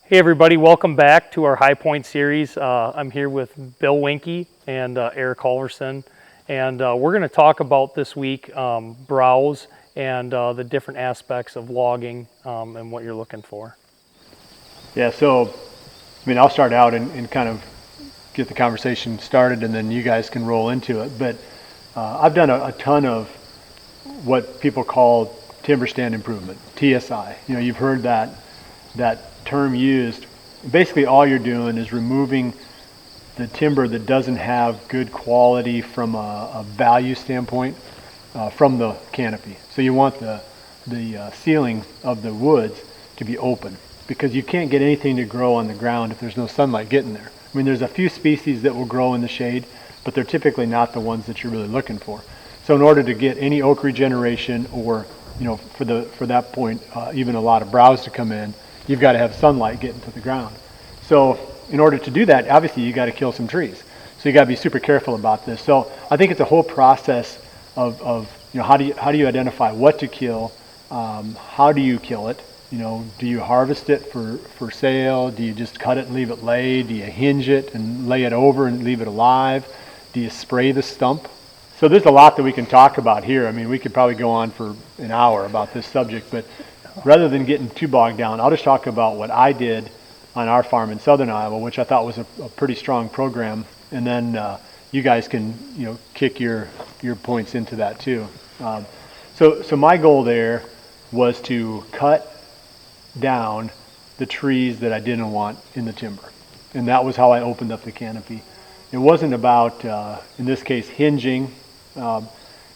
Hey everybody, welcome back to our High Point series. I'm here with Bill Winke and Eric Halverson, and we're going to talk about this week browse and the different aspects of logging and what you're looking for. Yeah, so I'll start out and kind of get the conversation started, and then you guys can roll into it. But I've done a ton of what people call timber stand improvement, TSI. You've heard that term used. Basically, all you're doing is removing the timber that doesn't have good quality from a value standpoint from the canopy. So you want the ceiling of the woods to be open, because you can't get anything to grow on the ground if there's no sunlight getting there. There's a few species that will grow in the shade, but they're typically not the ones that you're really looking for. So in order to get any oak regeneration, or for that point, even a lot of browse to come in, you've got to have sunlight getting to the ground. So in order to do that, obviously you got to kill some trees. So you got to be super careful about this. So I think it's a whole process of how do you identify what to kill, how do you kill it? Do you harvest it for sale? Do you just cut it and leave it lay? Do you hinge it and lay it over and leave it alive? Do you spray the stump? So there's a lot that we can talk about here. We could probably go on for an hour about this subject, but rather than getting too bogged down, I'll just talk about what I did on our farm in southern Iowa, which I thought was a pretty strong program, and then you guys can kick your points into that too. So my goal there was to cut down the trees that I didn't want in the timber, and that was how I opened up the canopy. It wasn't about, in this case, hinging.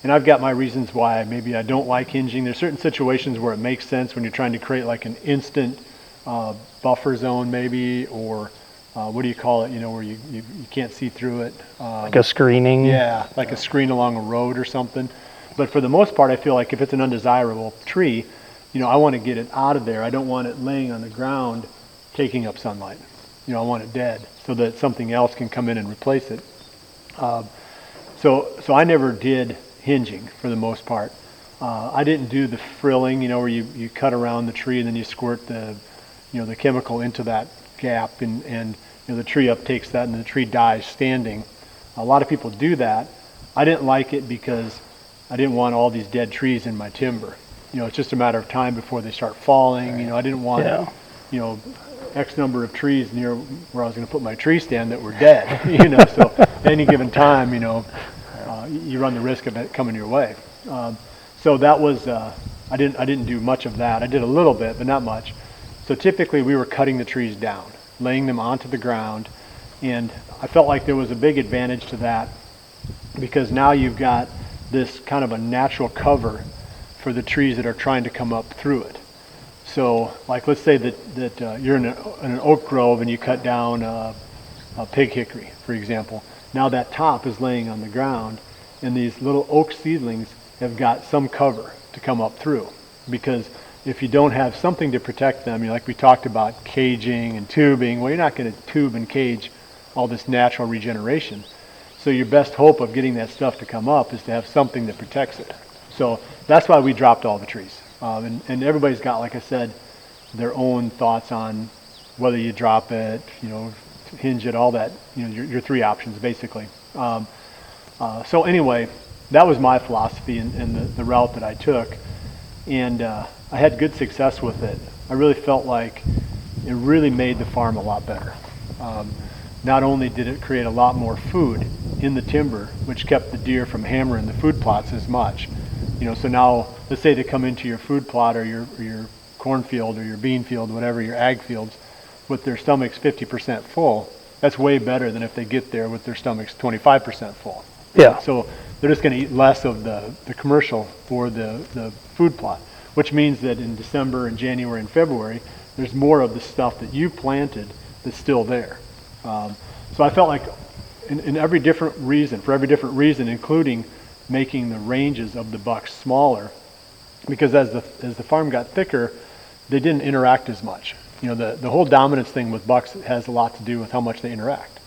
And I've got my reasons why maybe I don't like hinging. There's certain situations where it makes sense when you're trying to create like an instant buffer zone maybe, or what do you call it, where you can't see through it. Like a screening? Yeah, like a screen along a road or something. But for the most part, I feel like if it's an undesirable tree, I want to get it out of there. I don't want it laying on the ground taking up sunlight. I want it dead so that something else can come in and replace it. So I never did hinging for the most part. I didn't do the frilling, where you cut around the tree and then you squirt the chemical into that gap, and the tree uptakes that and the tree dies standing. A lot of people do that. I didn't like it because I didn't want all these dead trees in my timber. It's just a matter of time before they start falling. I didn't want X number of trees near where I was going to put my tree stand that were dead. So at any given time, you run the risk of it coming your way. So that was I didn't do much of that. I did a little bit, but not much. So typically we were cutting the trees down, laying them onto the ground, and I felt like there was a big advantage to that, because now you've got this kind of a natural cover for the trees that are trying to come up through it. So like, let's say that you're in an oak grove and you cut down a pig hickory, for example. Now that top is laying on the ground, and these little oak seedlings have got some cover to come up through. Because if you don't have something to protect them, like we talked about caging and tubing, well, you're not going to tube and cage all this natural regeneration. So your best hope of getting that stuff to come up is to have something that protects it. So that's why we dropped all the trees. And everybody's got, like I said, their own thoughts on whether you drop it, hinge it, all that, your three options basically. So anyway, that was my philosophy and the route that I took, and I had good success with it. I really felt like it really made the farm a lot better. Not only did it create a lot more food in the timber, which kept the deer from hammering the food plots as much. So now, let's say they come into your food plot or your cornfield or your bean field, whatever, your ag fields, with their stomachs 50% full. That's way better than if they get there with their stomachs 25% full. Yeah. So they're just going to eat less of the commercial for the food plot, which means that in December and January and February, there's more of the stuff that you planted that's still there. So I felt like for every different reason, including making the ranges of the bucks smaller, because as the farm got thicker, they didn't interact as much. The whole dominance thing with bucks has a lot to do with how much they interact.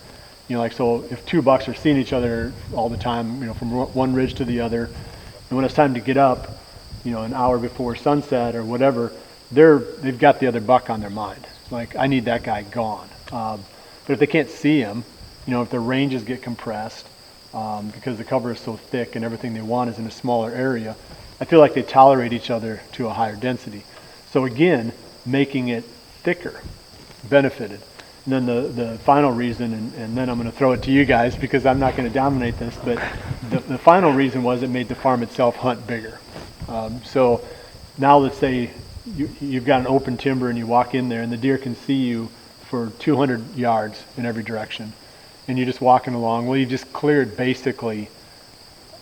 So if two bucks are seeing each other all the time, from one ridge to the other, and when it's time to get up, an hour before sunset or whatever, they've got the other buck on their mind. Like, I need that guy gone. But if they can't see him, if their ranges get compressed because the cover is so thick and everything they want is in a smaller area, I feel like they tolerate each other to a higher density. So again, making it thicker benefited. And then the final reason, and then I'm going to throw it to you guys because I'm not going to dominate this, but the final reason was it made the farm itself hunt bigger. So now let's say you've got an open timber and you walk in there and the deer can see you for 200 yards in every direction. And you're just walking along. Well, you just cleared basically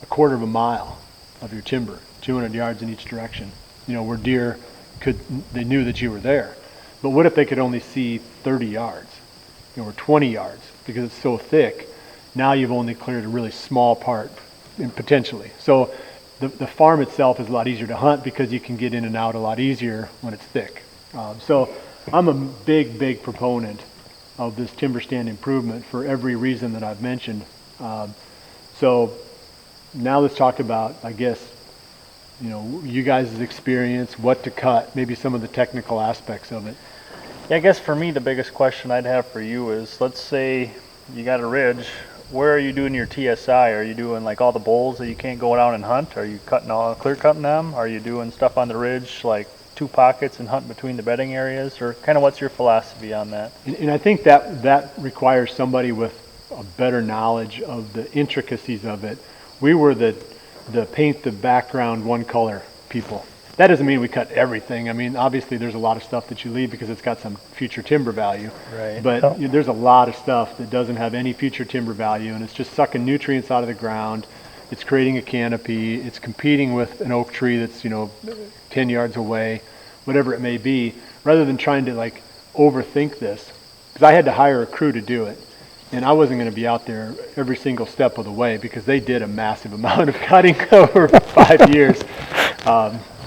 a quarter of a mile of your timber, 200 yards in each direction, where deer they knew that you were there. But what if they could only see 30 yards, or 20 yards, because it's so thick? Now you've only cleared a really small part, potentially. So the farm itself is a lot easier to hunt because you can get in and out a lot easier when it's thick. So I'm a big proponent of this timber stand improvement for every reason that I've mentioned. So now let's talk about, I guess, you guys' experience, what to cut, maybe some of the technical aspects of it. Yeah, I guess for me, the biggest question I'd have for you is, let's say you got a ridge. Where are you doing your TSI? Are you doing like all the bowls that you can't go down and hunt? Are you clear cutting them? Are you doing stuff on the ridge, like 2 pockets and hunt between the bedding areas? Or kind of what's your philosophy on that? And I think that requires somebody with a better knowledge of the intricacies of it. We were the paint the background one color people. That doesn't mean we cut everything. I mean, obviously there's a lot of stuff that you leave because it's got some future timber value. Right. But there's a lot of stuff that doesn't have any future timber value, and it's just sucking nutrients out of the ground. It's creating a canopy. It's competing with an oak tree that's 10 yards away, whatever it may be. Rather than trying to like overthink this, because I had to hire a crew to do it, and I wasn't going to be out there every single step of the way because they did a massive amount of cutting over 5 years.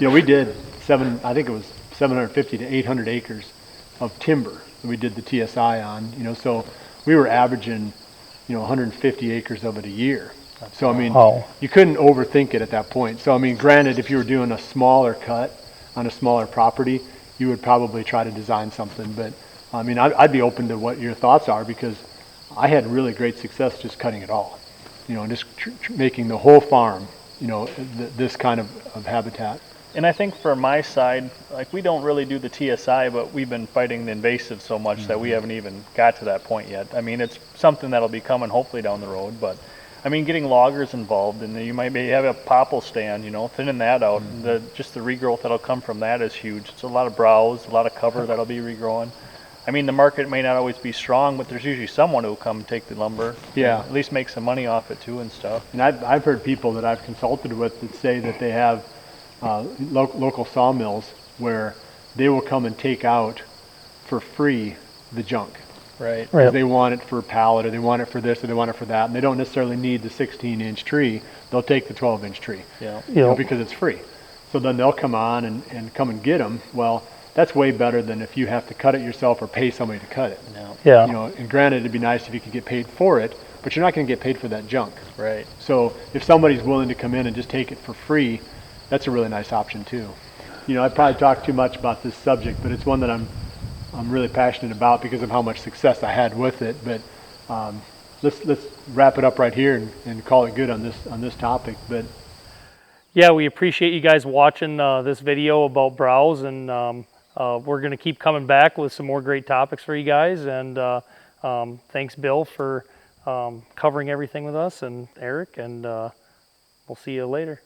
We did I think it was 750 to 800 acres of timber that we did the TSI on, so we were averaging, 150 acres of it a year. So, I mean, you couldn't overthink it at that point. So, I mean, granted, if you were doing a smaller cut on a smaller property, you would probably try to design something. But, I mean, I'd be open to what your thoughts are because I had really great success just cutting it all, and just making the whole farm, this kind of habitat. And I think for my side, like, we don't really do the TSI, but we've been fighting the invasive so much that we haven't even got to that point yet. I mean, it's something that'll be coming hopefully down the road, but I mean, getting loggers involved, and you might have a popple stand, thinning that out. Just the regrowth that'll come from that is huge. It's a lot of browse, a lot of cover that'll be regrowing. I mean, the market may not always be strong, but there's usually someone who will come take the lumber. Yeah. At least make some money off it too and stuff. And I've heard people that I've consulted with that say that they have local sawmills where they will come and take out for free the junk. Right. They want it for pallet, or they want it for this, or they want it for that, and they don't necessarily need the 16-inch tree. They'll take the 12-inch tree, because it's free. So then they'll come on and come and get them. Well, that's way better than if you have to cut it yourself or pay somebody to cut it. Yeah. And granted, it'd be nice if you could get paid for it, but you're not going to get paid for that junk. Right. So if somebody's willing to come in and just take it for free, that's a really nice option too. I probably talked too much about this subject, but it's one that I'm really passionate about because of how much success I had with it. But let's wrap it up right here and call it good on this topic. But Yeah, we appreciate you guys watching this video about browse, and we're going to keep coming back with some more great topics for you guys. And thanks, Bill, for covering everything with us, and Eric, and we'll see you later.